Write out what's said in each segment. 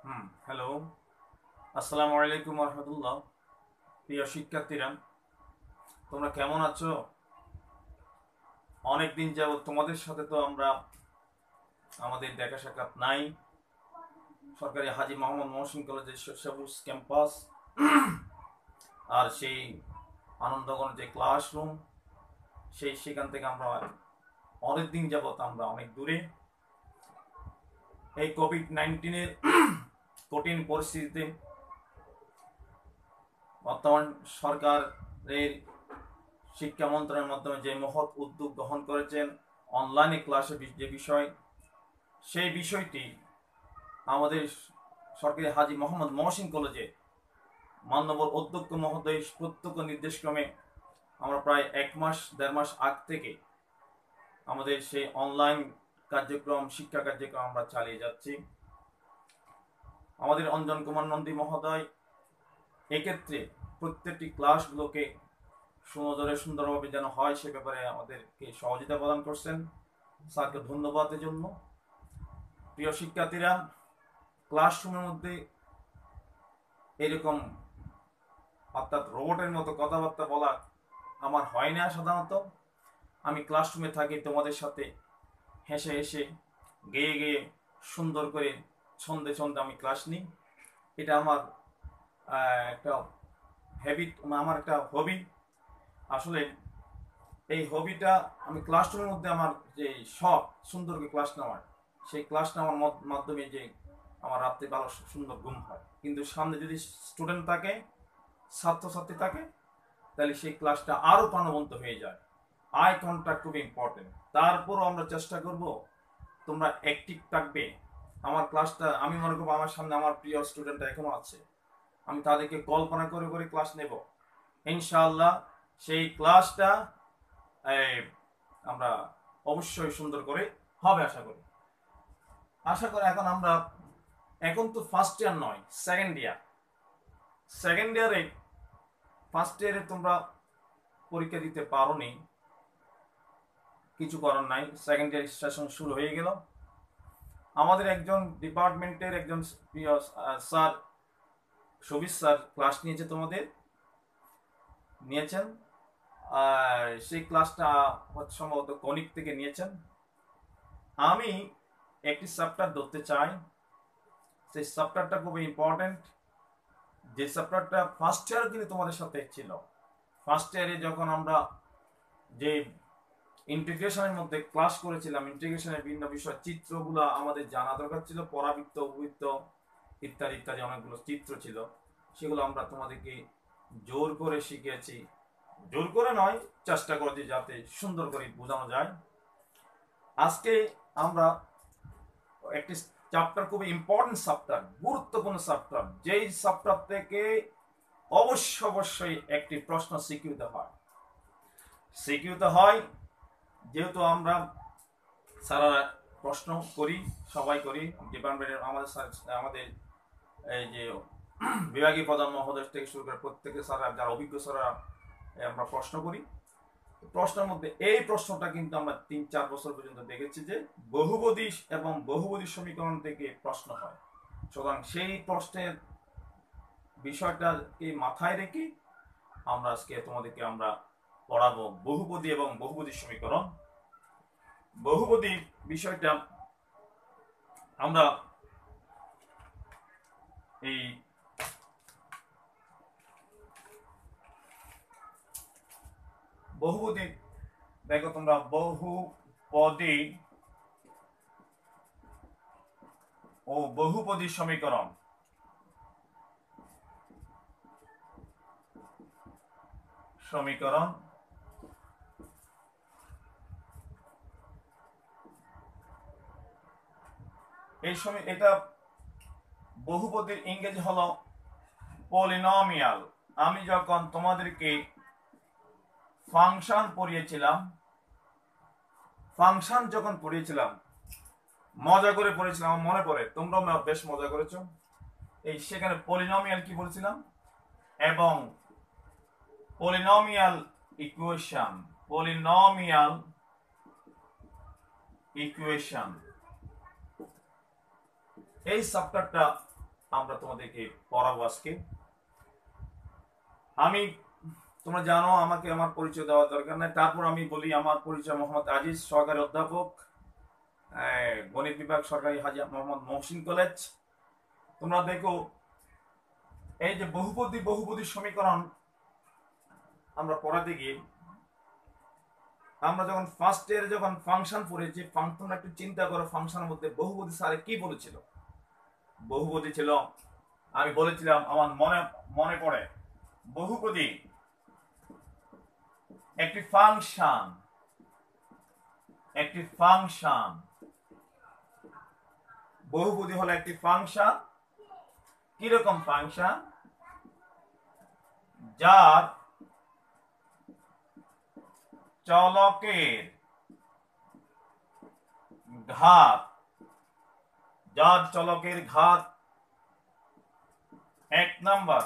Hello, আসসালামু আলাইকুম রহমতুল্লাহ। প্রিয় শিক্ষার্থীরা, তোমরা কেমন আছো? অনেকদিন যাবত তোমাদের সাথে তো আমাদের দেখা সাক্ষাৎ নাই। সরকারি হাজী মোহাম্মদ মহসিন কলেজের সবুজ ক্যাম্পাস আর সেই আনন্দগণ যে ক্লাসরুম, সেখান থেকে আমরা অনেকদিন যাবত আমরা অনেক দূরে। এই কোভিড-19 কঠিন পরিস্থিতিতে বর্তমান সরকারের শিক্ষা মন্ত্রণালয়ের মাধ্যমে যে মহৎ উদ্যোগ গ্রহণ করেছেন অনলাইনে ক্লাসের যে বিষয়, সেই বিষয়টি আমাদের সরকারি হাজী মোহাম্মদ মহসিন কলেজে মান্যবর অধ্যক্ষ মহোদয় প্রত্যক্ষ নির্দেশক্রমে আমরা প্রায় 1 মাস 1.5 মাস আগ থেকে আমাদের সেই অনলাইন শিক্ষা কার্যক্রম আমরা চালিয়ে যাচ্ছি। আমাদের অঞ্জন কুমার নন্দী মহোদয় এক্ষেত্রে প্রত্যেকটি ক্লাসগুলোকে সুন্দরভাবে যেন হয় সে ব্যাপারে আমাদেরকে সহযোগিতা প্রদান করছেন। স্যারকে ধন্যবাদ এর জন্য। প্রিয় শিক্ষার্থীরা, ক্লাসরুমের মধ্যে এরকম অর্থাৎ রোবটের মতো কথাবার্তা বলা আমার হয় না। সাধারণত আমি ক্লাসরুমে থাকি তোমাদের সাথে হেসে হেসে গেয়ে গেয়ে সুন্দর করে ছন্দে ছন্দে আমি ক্লাস নিই। এটা আমার একটা হ্যাবিট, আমার একটা হবি। আসলে এই হবিটা আমি ক্লাসরুমের মধ্যে আমার যে শখ সুন্দর করে ক্লাস নেওয়ার, সেই ক্লাস নেওয়ার মাধ্যমে যে আমার রাত্রে ভালো সুন্দর ঘুম হয়। কিন্তু সামনে যদি স্টুডেন্ট থাকে, ছাত্রছাত্রী থাকে, তাহলে সেই ক্লাসটা আরও প্রাণবন্ত হয়ে যায়। আই কন্ট্যাক্ট খুব ইম্পর্টেন্ট। তারপরও আমরা চেষ্টা করব তোমরা অ্যাক্টিভ থাকবে। আমার ক্লাসটা আমি মনে করবো আমার সামনে আমার প্রিয় স্টুডেন্টরা এখনো আছে, আমি তাদেরকে কল্পনা করে করে ক্লাস নেব। ইনশাআল্লাহ সেই ক্লাসটা আমরা অবশ্যই সুন্দর করে হবে আশা করি এখন তো ফার্স্ট ইয়ার নয়, সেকেন্ড ইয়ারে ফার্স্ট ইয়ারে তোমরা পরীক্ষা দিতে পারোনি, কিছু করার নাই। সেকেন্ড ইয়ার সেশন শুরু হয়ে গেল। আমাদের একজন ডিপার্টমেন্টের একজন প্রিয় স্যার, সবিজ স্যার ক্লাস নিয়েছেন। সেই ক্লাসটা সম্ভবত গণিত থেকে নিয়েছেন। আমি একটি চ্যাপ্টার ধরতে চাই, সেই চ্যাপ্টারটা খুবই ইম্পর্টেন্ট। যে চ্যাপ্টারটা ফার্স্ট ইয়ার কিন্তু তোমাদের সাথে ছিল। ফার্স্ট ইয়ারে যখন আমরা যে ইন্টিগ্রেশনের মধ্যে ক্লাস করেছিলাম, ইন্টিগ্রেশনের বিভিন্ন বিষয় চিত্রগুলো আমাদের জানা দরকার ছিল। পরাবৃত্ত, উপবৃত্ত ইত্যাদি ইত্যাদি অনেকগুলো চিত্র ছিল, সেগুলো আমরা তোমাদেরকে জোর করে শিখিয়েছি। জোর করে নয়, চেষ্টা করেছি যাতে সুন্দর করে বোঝানো যায়। আজকে আমরা একটি চ্যাপ্টার, খুবই ইম্পর্টেন্ট চ্যাপ্টার, গুরুত্বপূর্ণ চ্যাপ্টার, যেই চ্যাপ্টার থেকে অবশ্যই একটি প্রশ্ন সিকিউতে হয়। যেহেতু আমরা সারা প্রশ্ন করি, সবাই করি, ডিপার্টমেন্টের আমাদের এই যে বিভাগীয় প্রধান মহোদয় থেকে শুরু করে প্রত্যেকে স্যাররা, যারা অভিজ্ঞ স্যাররা, আমরা প্রশ্ন করি। প্রশ্নের মধ্যে এই প্রশ্নটা কিন্তু আমরা 3-4 বছর পর্যন্ত দেখেছি যে বহুপদী এবং বহুপদী সমীকরণ থেকে প্রশ্ন হয়। সুতরাং সেই প্রশ্নের বিষয়টাকে মাথায় রেখে আমরা আজকে তোমাদেরকে পড়াবো বহুপদী এবং বহুপদী সমীকরণ। বহুপদী বিষয়টা আমরা এই বহুপদী, দেখো তোমরা বহুপদী ও বহুপদী সমীকরণ, এটা বহুপদীর ইংরেজি হলো পলিনোমিয়াল। আমি যখন তোমাদেরকে ফাংশন পড়িয়েছিলাম, মজা করে পড়েছিলাম, আমার মনে পড়ে, তোমরাও বেশ মজা করেছো। এই সেখানে পলিনোমিয়াল কি বলছিলাম, এবং পলিনোমিয়াল ইকুয়েশন এই চ্যাপ্টারটা আমরা তোমাদেরকে পড়াবো আজকে। আমি তোমরা জানো আমাকে আমার পরিচয় দেওয়ার দরকার নাই, তারপর আমি বলি আমার পরিচয় মোহাম্মদ আজিজ, সহকারী অধ্যাপক, গণিত বিভাগ, সরকারি হাজী মোহাম্মদ মহসিন কলেজ। তোমরা দেখো এই যে বহুপদী সমীকরণ আমরা পড়াতে গিয়ে আমরা যখন ফার্স্ট ইয়ারে যখন ফাংশন পড়েছি, তোমরা একটু চিন্তা করো ফাংশনের মধ্যে বহুপদী স্যারে কি বলেছিল। বহুপদী ছিল, আমি বলেছিলাম আমার মনে পড়ে, বহুপদী একটি ফাংশন, বহুপদী হলো একটি ফাংশন। কিরকম ফাংশন? যার চলকের ঘাত 1 নাম্বার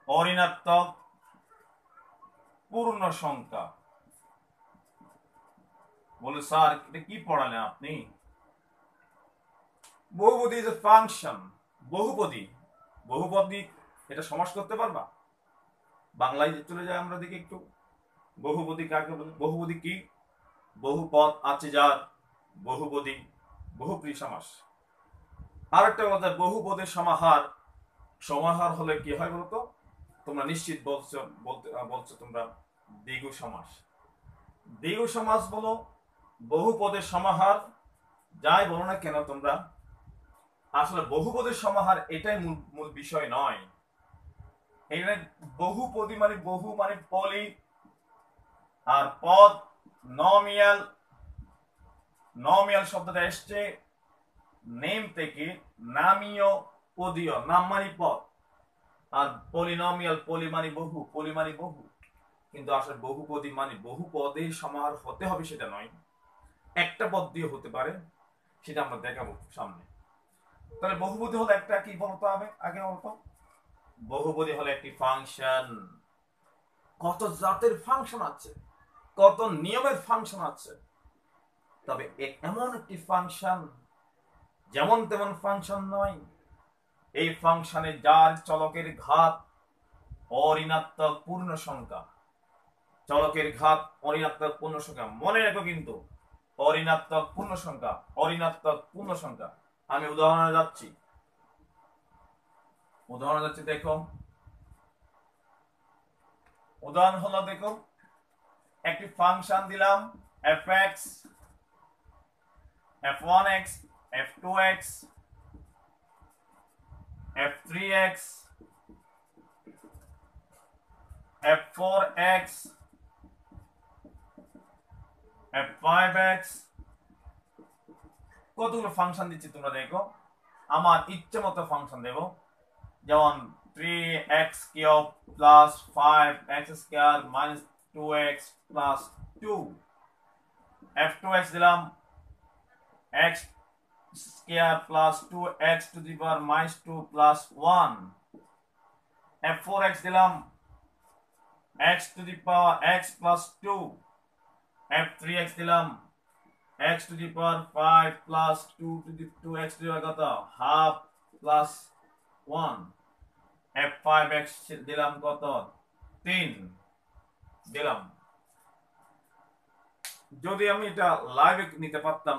অঋণাত্মক, পূর্ণ সংখ্যা। বলে স্যার এটা কি পড়ালেন আপনি? বহুপদী ইজ এ ফাংশন। বহুপদী এটা সমাস করতে পারবা? বাংলায় চলে যায়, আমরা দেখি একটু বহুপদী কাকে বলে। বহুপদী কি? বহু পদ আছে যার বহুপদী, বহুব্রী সমাস। আর একটা কথা, বহুপদের সমাহার হলে কি হয় বলতো? তোমরা নিশ্চিত বলছো তোমরা দ্বিগু সমাস বলো, বহুপদের সমাহার, যাই বলো না কেন তোমরা, আসলে বহুপদের সমাহার এটাই মূল বিষয় নয়। এখানে বহুপদী মানে বহু মানে পলি, আর পদ নমিয়াল শব্দটা এসছে নেম থেকে, নামীয় পদীয়, নাম মানে পদ, আর পলিনমিয়াল, পলি মানে বহু। কিন্তু আসলে বহুপদী মানে বহু পদের সমাহার হতে হবে সেটা নয়, একটা পদ দিয়ে হতে পারে, সেটা আমরা দেখাবো সামনে। তাহলে বহুপদী হলো একটা কি বলতে হবে আগে বলতো? বহুপদী হলো একটি ফাংশন। কত জাতের ফাংশন আছে, কত নিয়মের ফাংশন আছে, তবে এমন একটি ফাংশন যেমন তেমন ফাংশন নয়। এই ফাংশনে যার চলকের ঘাত অঋণাত্মক পূর্ণ সংখ্যা, চলকের ঘাত অঋণাত্মক পূর্ণ সংখ্যা, মনে রেখো কিন্তু অঋণাত্মক পূর্ণ সংখ্যা। আমি উদাহরণে যাচ্ছি, দেখো উদাহরণ হলো, দেখো একটি ফাংশন দিলাম fx, f1x, f2x, f3x, f4x, f5x, কতগুলো ফাংশন দিচ্ছি তোমরা দেখো। আমার ইচ্ছে মতো ফাংশন দেব, যেমন 3x cube plus 5x square minus 2x plus 2, f2x দিলাম x square plus 2x to the power minus 2 plus 1, f4x দিলাম x to the power x plus 2, f3x দিলাম x to the power 5 plus 2 to the 2x to the power কত half plus 1, f5x দিলাম কত 3 দিলাম। যদি আমি এটা লাইভে নিতে পারতাম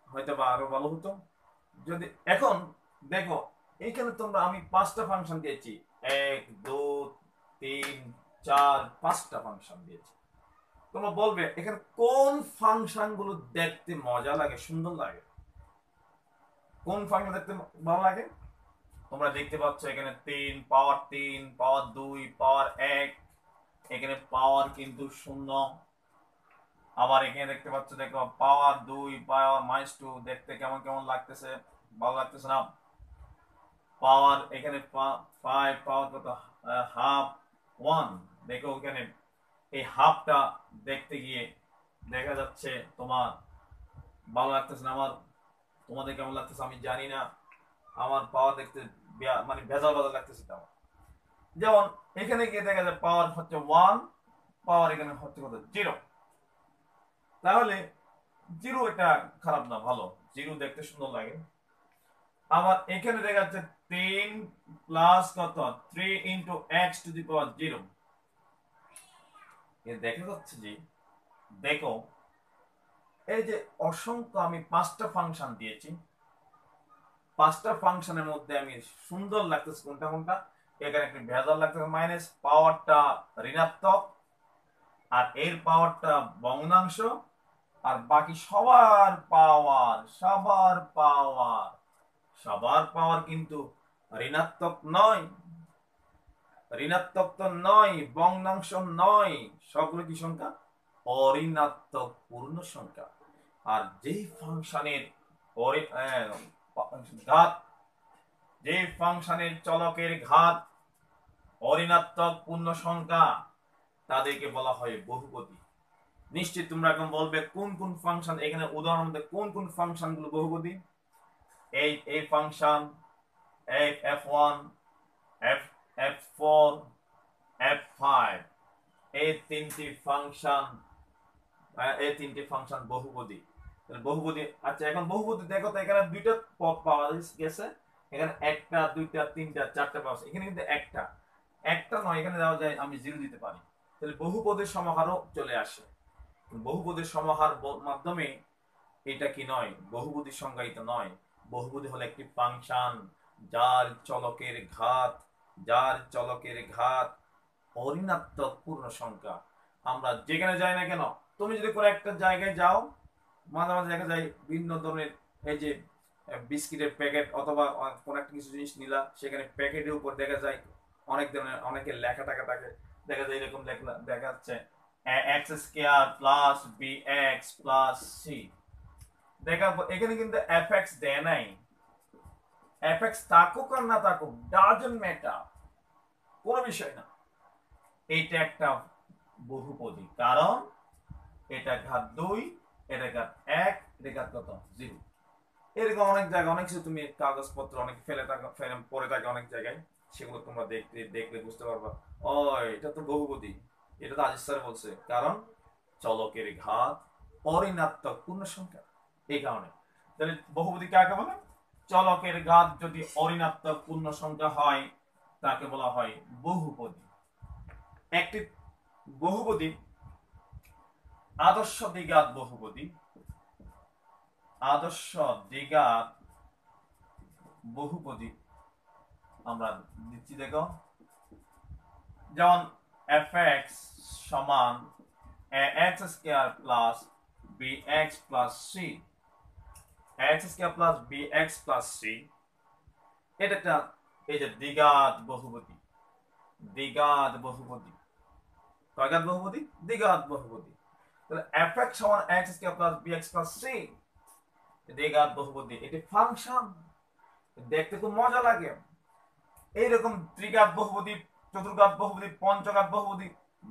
হয়তো বা আরো ভালো হতো। যদি এখন দেখো এইখানে তোমরা আমি 5টা ফাংশন দিয়েছি, 1 2 3 4 5টা ফাংশন দিয়েছি। তোমরা বলবে এখানে কোন ফাংশন গুলো দেখতে মজা লাগে, সুন্দর লাগে? কোন ফাংশন দেখতে ভালো লাগে? তোমরা দেখতে পাচ্ছ এখানে 3 পাওয়ার 3 পাওয়ার 2 পাওয়ার 1, এখানে পাওয়ার কিন্তু 0। আবার এখানে দেখতে পাচ্ছ, দেখো পাওয়ার 2 পাওয়ার -2, দেখতে কেমন কেমন লাগতেছে, ভালো লাগতেছে না? পাওয়ার এখানে 5 পাওয়ার কত হাফ 1, দেখো এখানে এই হাফটা দেখতে গিয়ে দেখা যাচ্ছে তোমার ভালো লাগতেছে না, আমার তোমাদের কেমন লাগতেছে আমি জানি না। আমার পাওয়ার দেখতে মানে ভেজাল লাগতেছে। যেমন এখানে গিয়ে দেখা যায় পাওয়ার হচ্ছে 1, পাওয়ার এখানে হচ্ছে কত 0। তাহলে জিরো এটা খারাপ না, ভালো, জিরো দেখতে সুন্দর লাগে। আবার এখানে দেখা যাচ্ছে 3 প্লাস কত 3 ইন্টু এক্স টু দি পাওয়ার 0। দেখা যাচ্ছে যে দেখো এই যে অসংখ্য আমি 5টা ফাংশন দিয়েছি, 5টা ফাংশনের মধ্যে আমি সুন্দর লাগতেছে কোনটা কোনটা, এখানে একটু ভেজাল লাগতেছে, মাইনাস পাওয়ারটা ঋণাত্মক আর এর পাওয়ারটা ভগ্নাংশ, আর বাকি সবার পাওয়ার কিন্তু ঋণাত্মক নয়, ঋণাত্মক তো নয়, ভগ্নাংশ নয়, সবগুলো কি সংখ্যা? অঋণাত্মক পূর্ণ সংখ্যা। আর যেই ফাংশনের ঘাত, যে ফাংশনের চলকের ঘাত অঋণাত্মক পূর্ণ সংখ্যা, তাদেরকে বলা হয় বহুপদী। নিশ্চিত তোমরা এখন বলবে কোন কোন ফাংশন, এখানে উদাহরণ মধ্যে কোন কোন ফাংশন গুলো বহুপদী? এই ফাংশন f1 f4 f5, এই তিনটি ফাংশন বহুপদী। বহুপদী, আচ্ছা এখন বহুপদী দেখো তো, এখানে দুইটা পদ পাওয়া গেছে, এখানে একটা দুইটা তিনটা চারটা পাওয়া গেছে, এখানে কিন্তু একটা নয়, এখানে দেওয়া যায় আমি 0 দিতে পারি, তাহলে বহুপদীর সমাহারও চলে আসে। বহুপদীর সমাহার মাধ্যমে এটা কি নয়, বহুপদী সংজ্ঞায়িত নয়। বহুপদী হলো একটি ফাংশন যার চলকের ঘাত অঋণাত্মক পূর্ণ সংখ্যা। আমরা যেখানে যাই না কেন, তুমি যদি কোনো একটা জায়গায় যাও, মাঝে মাঝে দেখা যায় বিভিন্ন ধরনের এই যে বিস্কিটের প্যাকেট অথবা কোন একটা কিছু জিনিস নিলা, সেখানে প্যাকেটের উপর দেখা যায় অনেক ধরনের অনেকের লেখা টাকা থাকে, দেখা যায় এরকম দেখা যাচ্ছে x square plus b x plus c. দেখা এখানে কিন্তু এফ এক্স দেয় নাই, এফ এক্স থাকুক আর না থাকুক ডাজন্ট ম্যাটার, কোনো বিষয় না, এইটা একটা বহুপদী, কারণ এটা ঘাত 2, এটা ঘাত 1, এটা ঘাত কত 0। এরকম অনেক জায়গায় অনেক কিছু তুমি কাগজপত্র অনেক ফেলে পড়ে থাকে অনেক জায়গায়, সেগুলো তোমরা দেখলে বুঝতে পারবা ও এটা তো বহুপদী, এটা তো আজিজ স্যার বলছে, কারণ চলকের ঘাত অঋণাত্মক পূর্ণ সংখ্যা, এই কারণে। তাহলে বহুপদী কাকে বলে? চলকের ঘাত যদি অঋণাত্মক পূর্ণ সংখ্যা হয় তাকে বলা হয় বহুপদী। একটি বহুপদী আদর্শ দ্বিঘাত বহুপদী, আদর্শ দ্বিঘাত বহুপদী আমরা দিচ্ছি, দেখো যেমন fx সমান x square plus bx plus c, x square plus bx plus c, এটা একটা এই যে দ্বিঘাত বহুপদী, দ্বিঘাত বহুপদী, কয়ঘাত বহুপদী? দ্বিঘাত বহুপদী। তাহলে fx সমান x square plus bx plus c, দ্বিঘাত বহুপদী, এটি ফাংশন, দেখতে খুব মজা লাগে। এইরকম ত্রিঘাত বহুপদী, চতুর্ঘাত বহুপদী, পঞ্চঘাত বহুপদী,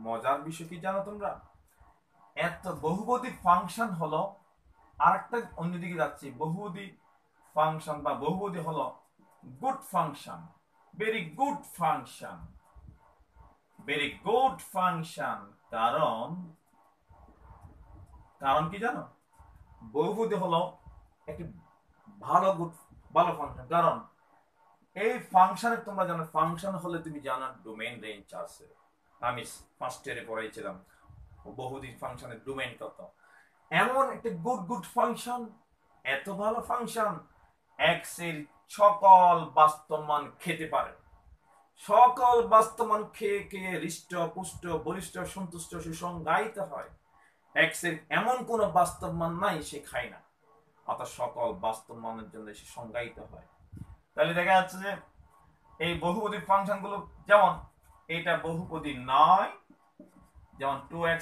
মজার বিষয় কি জানো তোমরা? এত বহুপদী ফাংশন হলো আরেকটা অন্যদিকে যাচ্ছে, বহুপদী ফাংশন বা বহুপদী হলো good function, very good function, very good function. কারণ কি জানো? বহুপদী হলো একটি ভালো ফাংশন, কারণ এই ফাংশনে তোমরা জানো, ফাংশন হলে তুমি জানো ডোমেইন রেঞ্জ আছে, আমি ফার্স্ট ইয়ারে পড়াইছিলাম বহুপদী ফাংশনের ডোমেইন কত। এমন একটা গুড ফাংশন, এত ভালো ফাংশন, এক্স এর সকল বাস্তব মান খেতে পারে, সকল বাস্তব মান খেয়ে হৃষ্ট পুষ্ট বলিষ্ঠ সন্তুষ্ট সুসংজ্ঞায়িত হয়। এক্স এর এমন কোন বাস্তব মান নাই সে খায় না, অর্থাৎ সকল বাস্তব মানের জন্য সে সংজ্ঞায়িত হয়। তাহলে দেখা যাচ্ছে যে এই বহুপদী ফাংশন গুলো, যেমন এটা বহুপদী নয়, যেমন 2x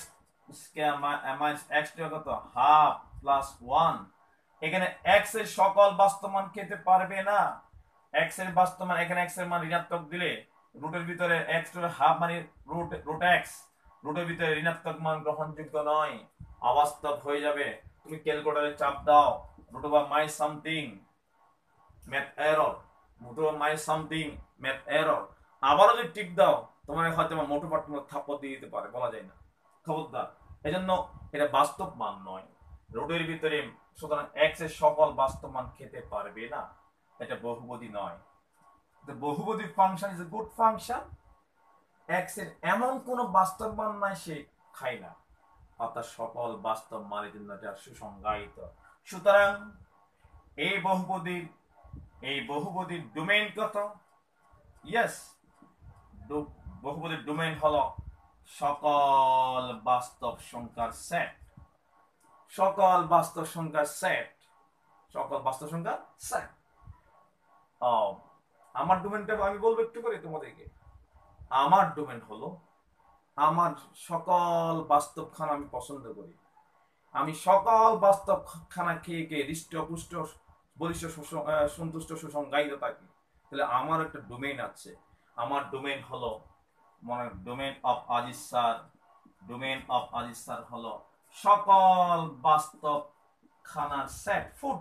মাইনাস x কত হাফ প্লাস 1, এখানে x এর সকল বাস্তব মান খেতে পারবে না, x এর বাস্তব মান, এখানে x এর মান ঋণাত্মক দিলে রুটের ভিতরে x এর হাফ মানে রুট x, রুটের ভিতরে ঋণাত্মক মান গ্রহণযোগ্য নয়, অবাস্তব হয়ে যাবে। তুমি ক্যালকুলেটরে চাপ দাও root over my something math error, root over my something math error, আবারও যদি টিপ দাও তোমার হয়তো মোটো পাট্ট থাপ্পড় দিয়ে দিতে পারে, বলা যায় না, খবরদার এজন্য এটা বাস্তব মান নয় রুটের ভিতরে, সুতরাং এক্স এর সকল বাস্তব মান খেতে পারবে না, এটা বহুপদী নয়। The বহুপদী function is a good function, x এর এমন কোন বাস্তব মান নাই সে খায় না, অর্থাৎ সকল বাস্তব মানের জন্য এটা সুসংজ্ঞায়িত। সুতরাং এই বহুপদীর ডোমেইন কত? ইয়েস, বহুপদীর ডোমেইন হলো সকল বাস্তব সংখ্যার সেট, সকল বাস্তব সংখ্যার সেট, সকল বাস্তব সংখ্যার সেট। আমার ডোমেইনটা আমি বলবো একটু করে তোমাদেরকে। আমার ডোমেইন হলো আমার সকল বাস্তব খানা আমি পছন্দ করি, আমি সকল বাস্তব খানা খেয়ে খেয়ে হৃষ্টপুষ্ট বলিষ্ঠ সন্তুষ্ট সুসংজ্ঞায়িত থাকি, তাহলে আমার একটা ডোমেইন আছে। আমার ডোমেইন হলো মানে domain of Aziz sir, domain of Aziz sir হলো সকল বাস্তব খানার সেট ফুড।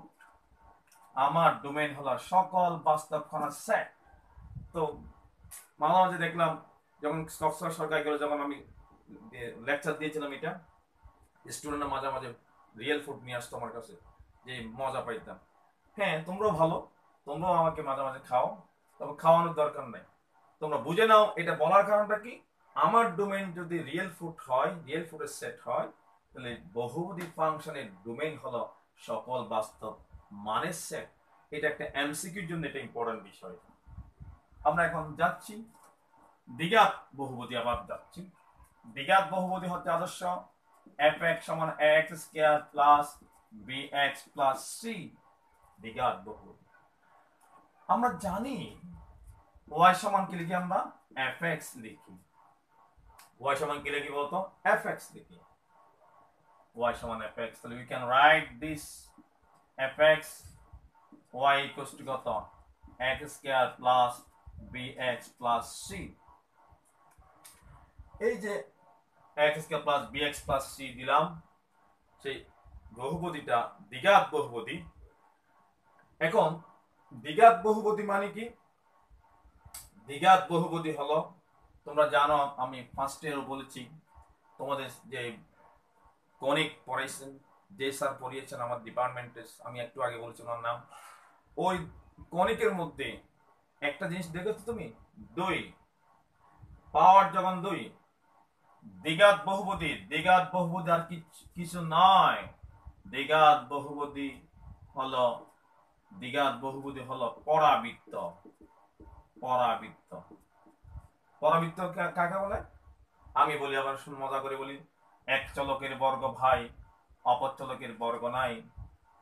আমার ডোমেইন হলো সকল বাস্তব খানার সেট। তো মাঝে মাঝে দেখলাম যখন কক্সবাজার সরকারি গেল, যখন আমি লেকচার দিয়েছিলাম, এটা স্টুডেন্টরা মাঝে মাঝে রিয়েল ফুড নিয়ে আসতো আমার কাছে, যে মজা পাইতাম। হ্যাঁ, তোমরাও ভালো, তোমরাও আমাকে মাঝে মাঝে খাও, তবে খাওয়ানোর দরকার নাই। তোমরা বুঝে নাও এটা বলার কারণটা কি। আমার ডোমেইন যদি রিয়েল ফুড হয়, রিয়েল ফুডের সেট হয়, তাহলে বহুপদী ফাংশনের ডোমেইন হলো সকল বাস্তব মানের সেট। এটা একটা এমসিকিউর জন্য এটা ইম্পর্টেন্ট বিষয়। আমরা এখন যাচ্ছি দ্বিঘাত বহুপদী, আবার যাচ্ছি। দ্বিঘাত বহুপদী হচ্ছে আদর্শ fx সমান x square plus bx plus c, দ্বিঘাত বহুপদী। আমরা জানি y সমান কি লিখি, আমরা fx লিখি। y সমান কি লিখি বলতো? fx লিখি। y সমান fx, তাহলে we can write this fx y equals to কত? x square plus bx plus c। এই যে x square plus bx plus c দিলাম, সেই বহুপদীটা দ্বিঘাত বহুপদী। এখন দ্বিঘাত বহুপদী মানে কি? দ্বিঘাত বহুপদী হলো, তোমরা জানো আমি ফার্স্ট ইয়ারও বলেছি, তোমাদের যে কনিক পড়াইছেন, যে স্যার পড়িয়েছেন আমার ডিপার্টমেন্টে, আমি একটু আগে বলেছি ওনার নাম। ওই কনিকের মধ্যে একটা জিনিস দেখেছো তুমি, দুই পাওয়ার যখন দুই, দ্বিঘাত বহুপদী, দ্বিঘাত বহুপদী আর কিছু নয়। দ্বিঘাত বহুপদী হলো, দ্বিঘাত বহুপদী হলো পরাবৃত্ত। পরাবৃত্ত, পরাবৃত্ত কাকে বলে? আমি বলি, আবার শুন, মজা করে বলি। এক চলকের বর্গ ভাই, অপর চলকের বর্গ নাই,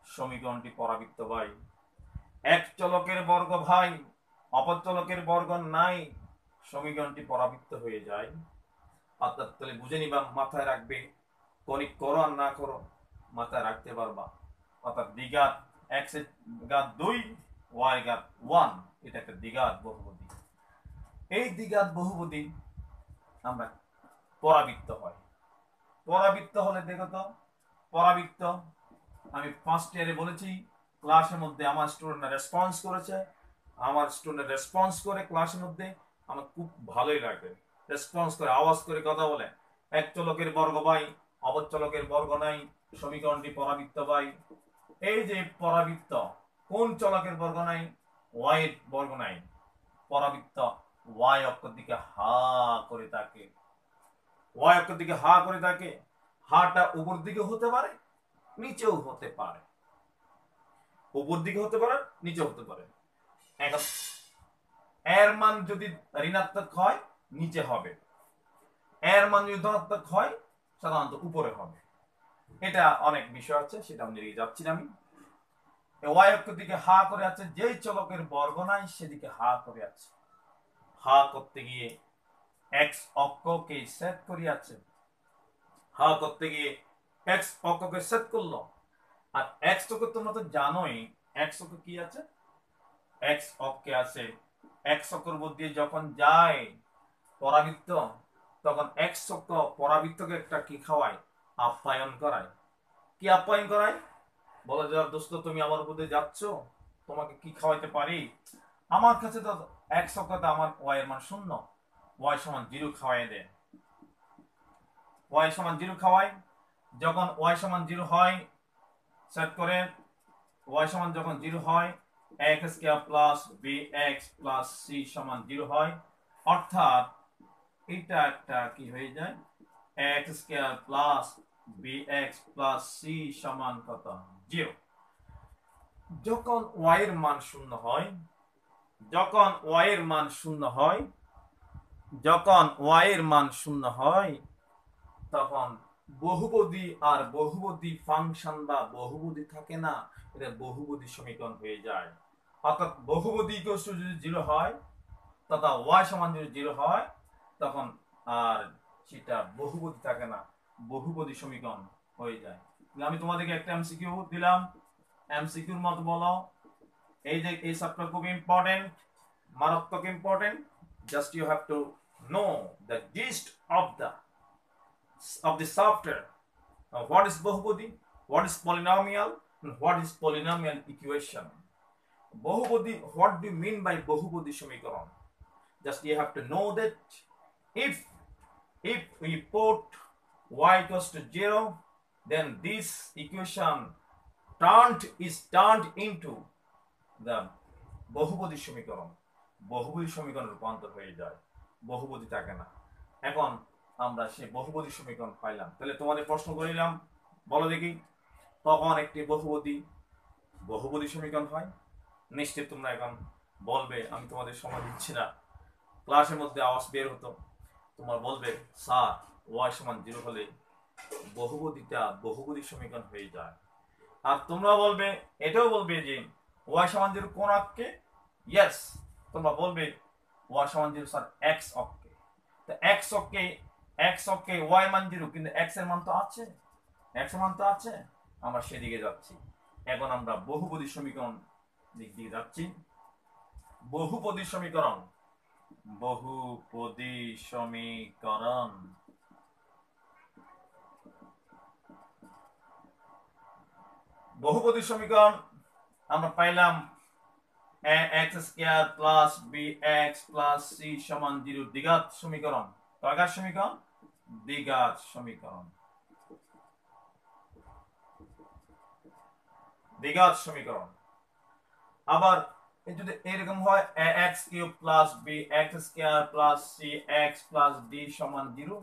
সমীকরণটি পরাবৃত্ত ভাই। এক চলকের বর্গ ভাই, অপর চলকের বর্গ নাই, সমীকরণটি পরাবৃত্ত হয়ে যায়। অর্থাৎ তাহলে বুঝে নিবা, মাথায় রাখবে, কনিক করো আর না করো মাথায় রাখতে পারবা। অর্থাৎ দ্বিঘাত x এর ঘাত 2 y এর ঘাত 1, এটা একটা দ্বিঘাত বহুপদী। এই দ্বিঘাত বহুপদী আমরা পরাবৃত্ত হয়। পরাবৃত্ত হলে দেখো তো, পরাবৃত্ত আমি ফার্স্ট ইয়ারে বলেছি, ক্লাসের মধ্যে আমার স্টুডেন্টরা রেসপন্স করেছে, আমার স্টুডেন্ট রেসপন্স করে ক্লাসের মধ্যে, আমার খুব ভালোই লাগে। রেসপন্স করে, আওয়াজ করে কথা বলে, এক চলকের বর্গ ভাই, অপর চলকের বর্গ নাই, সমীকরণটি পরাবৃত্ত ভাই। এই যে পরাবৃত্ত, কোন চলকের বর্গ নাই? y এর বর্গ নাই। পরাবৃত্ত y অক্ষর দিকে হা করে থাকে, y অক্ষর দিকে হা করে থাকে। হাটা উপর দিকে হতে পারে, নিচেও হতে পারে। উপর দিকে হতে পারে, নিচে হতে পারে। এখন এর মান যদি ঋণাত্মক হয় নিচে হবে, এর মান যদি ধনাত্মক হয় সাধারণত উপরে হবে। এটা অনেক বিষয় আছে, সেটা আমি নিয়ে যাচ্ছি না। আমি y অক্ষের দিকে হা করে আছে, যেই চলকের বর্গ নাই সেদিকে হা করে আছে। হা করতে গিয়ে x অক্ষকে সেট করিয়াছে, হা করতে গিয়ে x অক্ষকে সেট করলো। আর x অক্ষ তোমরা তো জানোই, x অক্ষ কি আছে? x অক্ষে আছে, x অক্ষর মধ্যে যখন যায় পরাবৃত্ত, তখন x অক্ষ পরাবৃত্তকে একটা কি খাওয়ায়? আপ্যায়ন করায়। কি আপ্যায়ন করায়? বলে যে দোস্ত তুমি আমার উপরে যাচ্ছ, তোমাকে কি খাওয়াইতে পারি? আমার কাছে তো x অক্ষতে আমার y এর মান 0, y সমান 0 খাওয়াই দেয়। y সমান 0 খাওয়ায়, যখন y সমান 0 হয়, সেট করে y সমান যখন 0 হয়, x square plus bx plus c সমান 0 হয়, অর্থাৎ এটা একটা কি হয়ে যায়, x square plus bx plus c সমান কত, 0। যখন y এর মান শূন্য হয়, যখন y এর মান শূন্য হয়, যখন y এর মান শূন্য হয়, তখন বহুপদী আর বহুপদী ফাংশন বা বহুপদী থাকে না, এটা বহুপদী সমীকরণ হয়ে যায়। অর্থাৎ বহুপদী যদি 0 হয় তথা y সমান যদি 0 হয়, তখন আর সেটা বহুপদী থাকে না, বহুপদী সমীকরণ হয়ে যায়। আমি তোমাদেরকে একটা এমসিকিউ দিলাম, এমসিকিউর মতো বলো, এই যে এই চ্যাপ্টার খুব ইম্পর্টেন্ট, মারাত্মক important. Just you have to know the gist of the software. What is বহুপদী, what is polynomial, and what is polynomial equation. বহুপদী, what do you mean by বহুপদী সমীকরণ? Just you have to know that if we put y equals to 0, then this equation is turned into the বহুপদী সমীকরণ, বহুপদী সমীকরণ রূপান্তর হয়ে যায়, বহুপদী থাকে না। এখন আমরা সেই বহুপদী সমীকরণ পাইলাম, তাহলে তোমাদের প্রশ্ন করিলাম, বলো দেখি, তখন একটি বহুপদী সমীকরণ হয়? নিশ্চিত তোমরা এখন বলবে, আমি তোমাদের সময় দিচ্ছি না, ক্লাসের মধ্যে আওয়াজ বের হতো, তোমরা বলবে স্যার y সমান 0 হলে বহুপদী সমীকরণ হয়ে যায়। আর তোমরা বলবে, এটাও বলবে যে y সমান 0 কোন অক্ষে? ইয়েস, তোমরা বলবে y সমান 0 স্যার x অক্ষে। তো x অক্ষে y মান 0, কিন্তু x এর মান তো আছে, x এর মান তো আছে, আমরা সেদিকে যাচ্ছি। এখন আমরা বহুপদী সমীকরণ দিক দিয়ে যাচ্ছি। বহুপদী সমীকরণ, বহুপদী সমীকরণ, বহুপদী সমীকরণ আমরা পাইলাম x square plus bx plus c সমান 0, দ্বিঘাত সমীকরণ। কয়ঘাত সমীকরণ? দ্বিঘাত সমীকরণ, দ্বিঘাত সমীকরণ। আবার যদি এরকম হয় x cube plus bx square plus cx plus d সমান 0,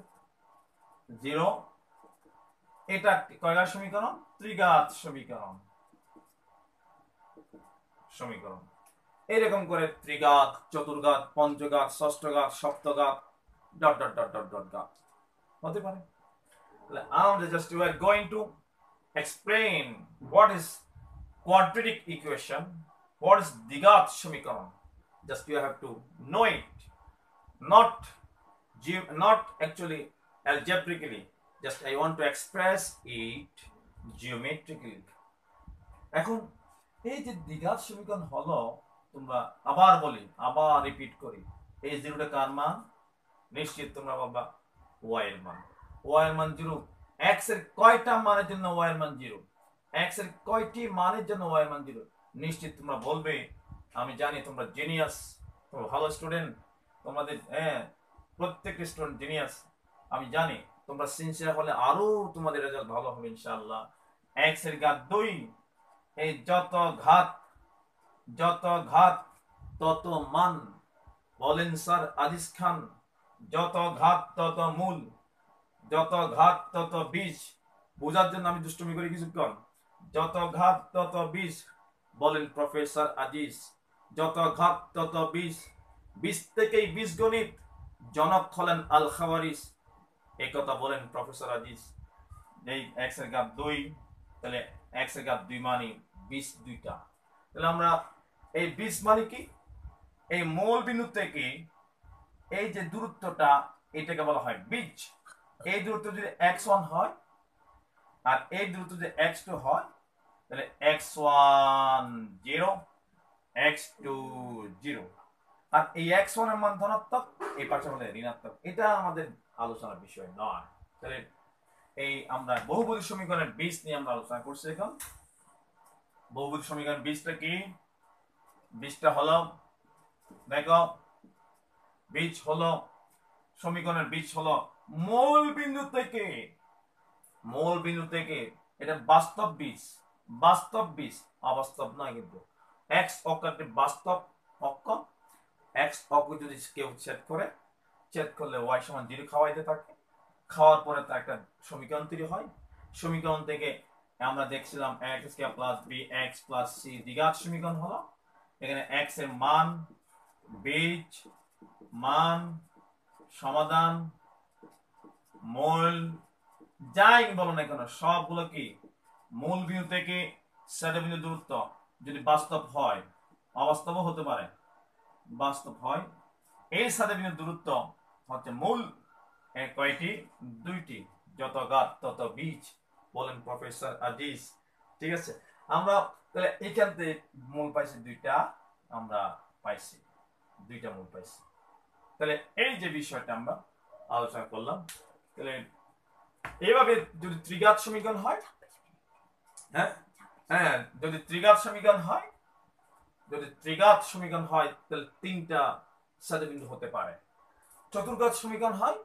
এটা কয়ঘাত সমীকরণ? ত্রিঘাত সমীকরণ। এরকম করে ত্রিঘাত, চতুর্ঘাত, পঞ্চঘাত, ষষ্ঠঘাত, সপ্তঘাত, dot dot dot dot dot ঘাত হতে পারে। আমরা just we are going to explain what is quadratic equation, what is দ্বিঘাত সমীকরণ. Just you have to know it, not actually algebraically, just I want to express it geometrically. এখন এই যে দ্বিঘাত সমীকরণ হলো, তোমরা আবার বলি, আবার রিপিট করি, এই 0টা কার মান? নিশ্চিত তোমরা বলবা y এর মান। y এর মান 0, x এর কয়টা মানের জন্য y এর মান 0? x এর কয়টি মানের জন্য y এর মান 0? নিশ্চিত তোমরা বলবে, আমি জানি তোমরা জিনিয়াস, তোমরা ভালো স্টুডেন্ট, তোমাদের প্রত্যেকটা স্টুডেন্ট জিনিয়াস, আমি জানি তোমরা সিনসিয়ার হলে আরো তোমাদের রেজাল্ট ভালো হবে ইনশাআল্লাহ। x এর ঘাত 2, এই যত ঘাত তত মান, বলেন স্যার আজিজ খান, যত ঘাত তত মূল, যত ঘাত তত বীজ। বোঝার জন্য আমি দুষ্টুমি করি কিছুক্ষণ। যত ঘাত তত বীজ, বলেন প্রফেসর আজিজ, যত ঘাত তত বীজ, বীজ থেকেই বীজগণিত, জনক হলেন আল খাওয়ারিস, এই কথা বলেন প্রফেসর আজিজ। এই x এর ঘাত 2, তাহলে x এর ঘাত 2 মানে বীজ 2টা। তাহলে আমরা এই বীজ মানে কি? এই মূল বিন্দু থেকে এই যে দূরত্বটা, এটাকে বলা হয় বীজ। এই দূরত্ব যদি x1 হয় আর এই দূরত্ব যদি x2 হয়, তাহলে x1 0, x2 0, আর এই x1 এর মান ধনাত্মক, এই পাশে হলে ঋণাত্মক। এটা আমাদের আলোচনার বিষয় নয়। তাহলে এই আমরা বহুপদী সমীকরণের বীজ নিয়ে আমরা আলোচনা করছি। এখন বহুপদী সমীকরণ বীজটা কি? বীজটা হলো, দেখো, সমীকরণের বীজ হলো মূল বিন্দু থেকে মূল বিন্দু থেকে এটা বাস্তব বীজ, বাস্তব বীজ, অবাস্তব নয় কিন্তু। এক্স অক্ষটি বাস্তব অক্ষ, এক্স অক্ষ যদি কেউ ছেদ করে, ছেদ করলে ওয়াই সমান 0 খাওয়াইতে থাকে, খাওয়ার পরে তার একটা সমীকরণ তৈরি হয়। সমীকরণ থেকে আমরা দেখছিলাম x square plus b x plus c দ্বিঘাত সমীকরণ হলো। এখানে এক্স এর মান, বীজ, মান, সমাধান, মূল, যাই বলো না কেন সবগুলো কি মূল বিন্দু থেকে সেটা বিন্দু দূরত্ব যদি বাস্তব হয়, অবাস্তবও হতে পারে, বাস্তব হয়, এই সাথে বিন্দু দূরত্ব হচ্ছে মূল কয়টি? 2টি। যত গাত তত বীজ, বলেন প্রফেসর আজিজ। ঠিক আছে, আমরা তাহলে এখান থেকে মূল পাইছি 2টা, আমরা পাইছি 2টা মূল পাইছি। তাহলে এই যে বিষয়টা আমরা আলোচনা করলাম, তাহলে এইভাবে যদি ত্রিঘাত সমীকরণ হয়, হ্যাঁ হ্যাঁ, যদি ত্রিঘাত সমীকরণ হয়, যদি ত্রিঘাত সমীকরণ হয় তাহলে 3টা সাদৃবিন্দু হতে পারে। চতুর্ঘাত সমীকরণ হয়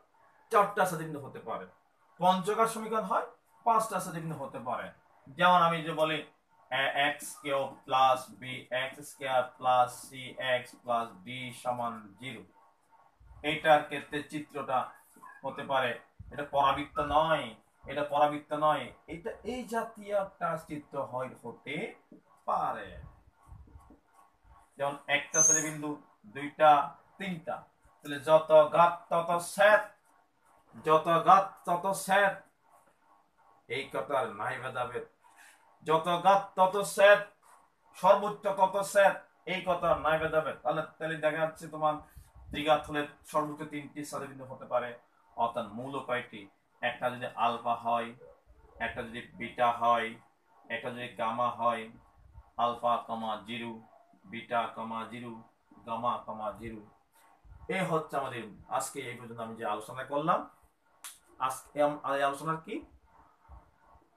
4টা সাদৃবিন্দু হতে পারে। পঞ্চঘাত সমীকরণ হয় 5টা সাদৃবিন্দু হতে পারে। যেমন আমি যে বলি x cube plus b x square plus c x plus d সমান 0। এইটার ক্ষেত্রে চিত্রটা হতে পারে, এটা পরাবৃত্ত নয়, এটা পরাবৃত্ত নয়, এটা এই জাতীয় একটা চিত্র হয়, হতে পারে। যেমন একটা বিন্দু, 2টা, 3টা, তাহলে যত ঘাত তত ছেদ, যত ঘাত তত ছেদ, এই কথার নাই ভেদাভেদ। যত ঘাত তত ছেদ, সর্বোচ্চ তত ছেদ, এই কথার নাই ভেদাভেদ। তাহলে দেখা যাচ্ছে তোমার ত্রিঘাত হলে সর্বোচ্চ 3টি বিন্দু হতে পারে। অর্থাৎ মূল কয়টি? একটা যদি আলফা হয়, একটা যদি বিটা হয়, একটা যদি গামা হয়, আলফা কমা 0, বিটা কমা 0, গামা কমা 0। এই হচ্ছে আমাদের আজকে এই পর্যন্ত আমি যে আলোচনা করলাম। আজকে এই আলোচনার কি?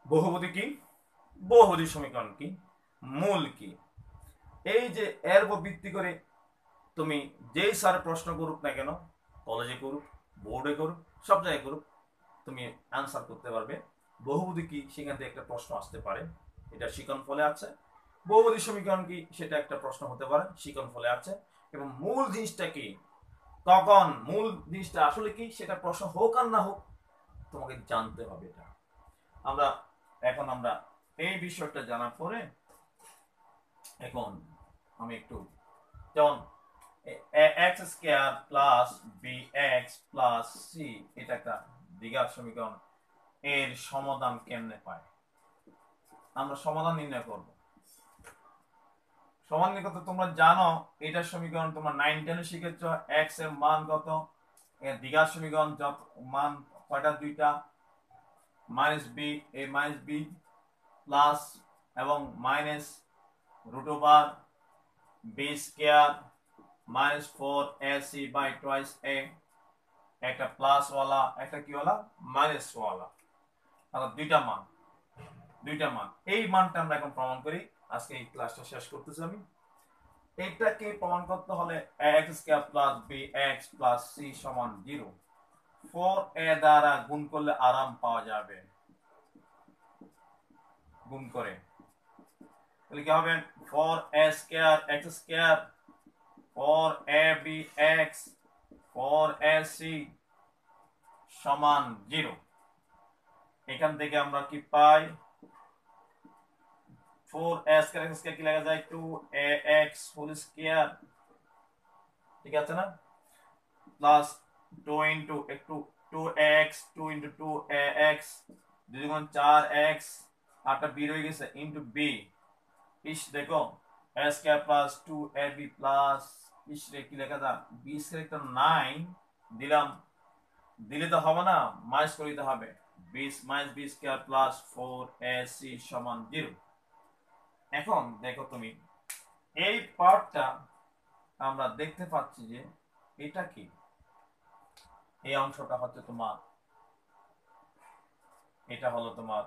বহুপদী কি, বহুপদী সমীকরণ কি, মূল কি, এই যে এর উপর ভিত্তি করে তুমি যেই স্যার প্রশ্ন করুক না কেন, কলেজে করুক, বোর্ডে করুক, সব জায়গায় করুক, তুমি অ্যান্সার করতে পারবে। বহুপদী কি, সেখান থেকে একটা প্রশ্ন আসতে পারে, এটা শিকন ফলে আছে। বহুপদী সমীকরণ কি, সেটা একটা প্রশ্ন হতে পারে, শিকন ফলে আছে। এবং মূল জিনিসটা কি, তখন মূল জিনিসটা আসলে কি, সেটা প্রশ্ন হোক আর না হোক তোমাকে জানতে হবে। এটা এখন আমরা এই বিষয়টা জানার পরে এখন আমি একটু, যেমন x square plus b x plus c, এটা একটা দ্বিঘাত সমীকরণ, এর সমাধান কেমনে পায়? আমরা সমাধান নির্ণয় করব। সমাধান কত তোমরা জানো, এটার সমীকরণ তোমরা 9 10 শিখেছ। এক্স এর মান কত, এর দ্বিঘাত সমীকরণ যত মান কয়টা? 2টা, মাইনাস বি এ মাইনাস বি প্লাস এবং minus root over B square minus 4ac by twice A, একটা প্লাস ওয়ালা একটা কি ওয়ালা, মাইনাস ওয়ালা। অর্থাৎ 2টা মান, এই মানটা আমরা এখন প্রমাণ করি। আজকে এই ক্লাসটা শেষ করতেছি আমি। এটাকে প্রমাণ করতে হলে x square plus b x plus c সমান 0 4a দ্বারা গুণ করলে আরাম পাওয়া যাবে। গুণ করে তাহলে কি হবে? 4a square x square 4abx 4ac সমান 0। এখান থেকে আমরা কি পাই? 4a স্কয়ার এক্স স্কয়ার কি লেখা যায়? 2ax হোল স্কয়ার, ঠিক আছে না? প্লাস 2 ইনটু একটু 2x 2 ইনটু 2ax 2 গুণ 4x, আটটা বি রয়ে গেছে, ইনটু বি। ইস দেখো a square plus 2ab plus ইস রে কি লেখা যায়? বি স্কয়ার তো 9 দিলাম, দিলে তো হবে না, মাইনাস করে দিতে হবে। B minus b square plus 4ac সমান 0। এখন দেখো তুমি এই পার্টটা আমরা দেখতে পাচ্ছি যে এটা কি, এই অংশটা হচ্ছে তোমার, এটা হলো তোমার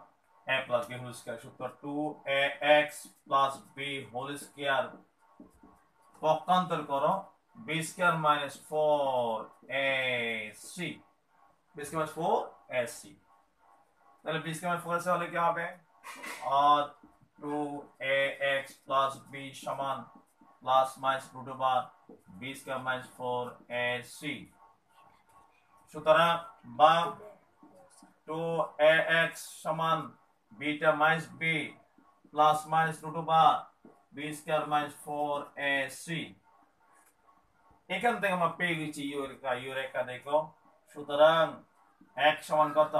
a plus b whole square. সূত্র 2ax plus b whole square পক্ষান্তর করো b square minus 4ac, b square minus 4ac। তাহলে বি স্কয়ার 4 হলে কি হবে? আর 2ax প্লাস b সমান plus minus root over b square minus 4ac। সুতরাং বা 2ax সমান beta minus b plus minus root over b square minus 4ac। এখান থেকে আমরা পেয়ে গেছি ইউরেকা দেখো। সুতরাং এক সমান কত?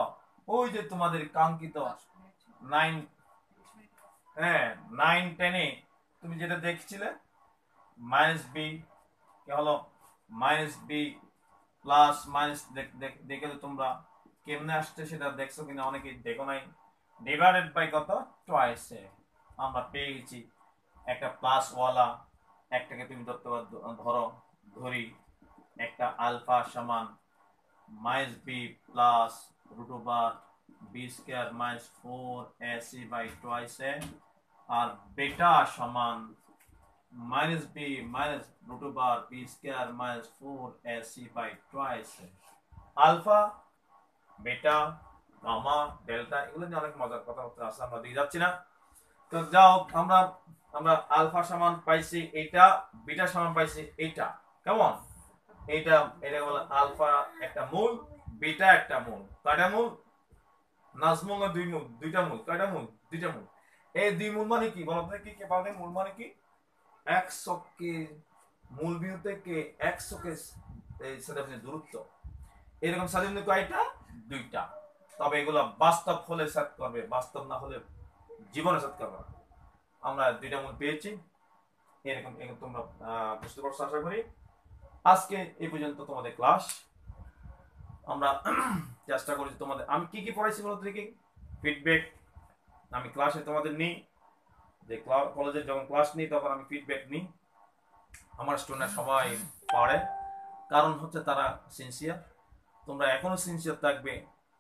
ওই যে তোমাদের কাঙ্ক্ষিত 9, হ্যাঁ 9 10 তুমি যেটা দেখছিলে মাইনাস বি কি হলো মাইনাস বি প্লাস মাইনাস দেখে তো তোমরা কেমনে আসছে সেটা দেখছো কিনা অনেকেই দেখো নাই। ডিভাইডেড বাই কত? টুয়াইস এ আমরা পেয়ে গেছি একটা প্লাস ওয়ালা একটাকে তুমি ধরি একটা আলফা সমান minus B plus root over B square minus 4ac by twice A আর বেটা সমান minus B minus root over B square minus 4ac by twice A. Alpha beta gamma delta এগুলো নিয়ে অনেক মজার কথাবার্তা আছে, আমরা দিয়ে যাচ্ছি না। তো যাও আমরা আলফা সমান পাইছি এটা, বিটা সমান পাইছি এটা। কেমন? এটা বলে আলফা একটা মূল, বিটা একটা মূল। কয়টা মূল? নাজমুল না দুই মূল? দুইটা মূল। কয়টা মূল? দুইটা মূল। এই দুই মূল মানে কি বলতো? কি কে পাবে? মূল মানে কি? একশকে মূল বিন্দু থেকে একশকে এই সেটা দূরত্ব। এরকম স্বাধীন কয়টা? দুইটা। তবে এগুলো বাস্তব হলে সেট করবে, বাস্তব না হলে জীবনে সেট করবে না। আমরা দুইটা মূল পেয়েছি। এরকম তোমরা বুঝতে পারছো আশা করি। আজকে এই পর্যন্ত তোমাদের ক্লাস। আমরা চেষ্টা করেছি তোমাদের, আমি কি কি পড়াইছি বলতে কি ফিডব্যাক আমি ক্লাসে তোমাদের নিই, যে কলেজে যখন ক্লাস নিই তখন আমি ফিডব্যাক নিই। আমার স্টুডেন্ট সবাই পড়ে, কারণ হচ্ছে তারা সিনসিয়ার। তোমরা এখনো সিনসিয়ার থাকবে।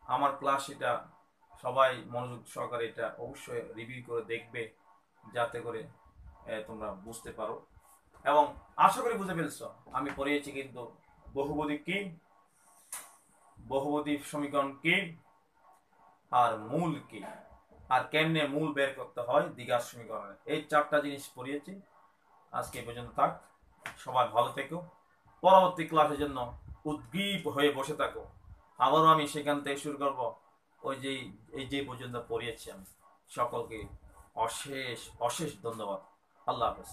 আমার ক্লাস এটা সবাই মনোযোগ সহকারে এটা অবশ্যই রিভিউ করে দেখবে, যাতে করে তোমরা বুঝতে পারো। এবং আশা করি বুঝে ফেলছো আমি পড়িয়েছি কিন্তু বহুপদী কি, বহুপদী সমীকরণ কি, আর মূল কি, আর কেমনে মূল বের করতে হয় দ্বিঘাত সমীকরণে। এই চারটা জিনিস পড়িয়েছি। আজকে পর্যন্ত থাক, সবাই ভালো থেকো। পরবর্তী ক্লাসের জন্য উদ্গ্রীব হয়ে বসে থাকো। আবারও আমি সেখান থেকে শুরু করব ওই যে পর্যন্ত পড়িয়েছি আমি। সকলকে অশেষ অশেষ ধন্যবাদ। আল্লাহ হাফেজ।